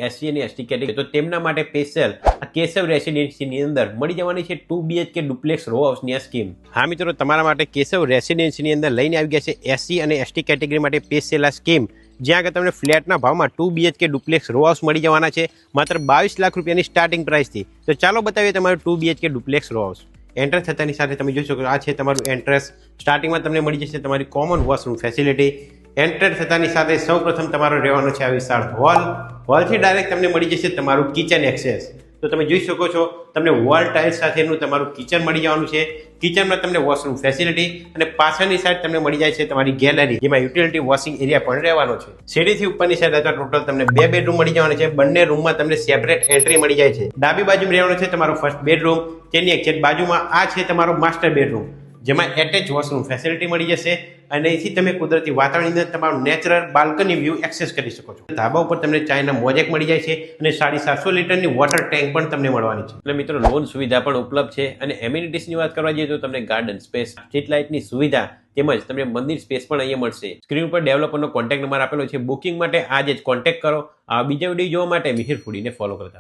SC અને ST category, તો તેમના માટે સ્પેશિયલ આ કેશવ રેસિડેન્સીની અંદર મળી જવાની છે 2 BHK ડુપ્લેક્સ રો હાઉસની આ સ્કીમ. હા મિત્રો, તમારા માટે કેશવ રેસિડેન્સીની અંદર લઈને આવી ગયા છે એસસી અને એસટી કેટેગરી માટે સ્પેશિયલ આ સ્કીમ, જ્યાં આગળ તમને ફ્લેટના ભાવમાં 2 BHK ડુપ્લેક્સ રો હાઉસ મળી જવાના છે માત્ર 22 લાખ રૂપિયાની સ્ટાર્ટિંગ પ્રાઇસથી. તો ચાલો બતાવીએ તમારું 2 BHK duplex row house. Enter થતાની સાથે તમે જોઈ શકો આ છે તમારું એન્ટ્રન્સ. સ્ટાર્ટિંગમાં તમને મળી જશે તમારી કોમન વોશરૂમ ફેસિલિટી. એન્ટર થતાની સાથે સૌપ્રથમ તમારો રહેવાનો છે આ વિશાળ હોલ. હોલથી ડાયરેક્ટ તમને મળી જશે તમારું કિચન એક્સેસ. તો તમે જોઈ શકો છો તમને વોલ ટાઇલ્સ સાથેનું તમારું કિચન મળી જવાનું છે. કિચનમાં તમને વોશરૂમ ફેસિલિટી અને પાછળની સાઈડ તમને મળી જાય છે તમારી ગેલેરી, જેમાં યુટિલિટી વોશિંગ એરિયા પણ રહેવાનો છે. સીડીથી ઉપરની સાઈડ અથવા ટોટલ તમને 2 બેડરૂમ મળી જવાના છે. બંને રૂમમાં તમને સેપરેટ એન્ટ્રી મળી જાય છે. ડાબી બાજુમાં રહેવાનો છે તમારો ફર્સ્ટ બેડરૂમ, તેની એક્ઝેક્ટ બાજુમાં આ છે તમારો માસ્ટર બેડરૂમ, જેમાં એટેચ વોશરૂમ ફેસિલિટી મળી જશે અને અહીંથી તમે કુદરતી વાતાવરણની અંદર તમારું નેચરલ બાલ્કની વ્યૂ એક્સેસ કરી શકો છો. ધાબા ઉપર તમને ચાયના મોજેક મળી જાય છે અને 750 લીટરની વોટર ટેન્ક પણ તમને મળવાની છે. એટલે મિત્રો લોન સુવિધા પણ ઉપલબ્ધ છે અને એમ્યુનિટીઝની વાત કરવા જઈએ તો તમને ગાર્ડન સ્પેસ, સ્ટ્રીટ લાઇટની સુવિધા તેમજ તમને મંદિર સ્પેસ પણ અહીંયા મળશે. સ્ક્રીન પર ડેવલપરનો કોન્ટેક્ટ નંબર આપેલો છે. બુકિંગ માટે આજે જ કોન્ટેક્ટ કરો. આ બીજા વિડીયો જોવા માટે મિહિર ફૂડીને ફોલો કરતા રહો.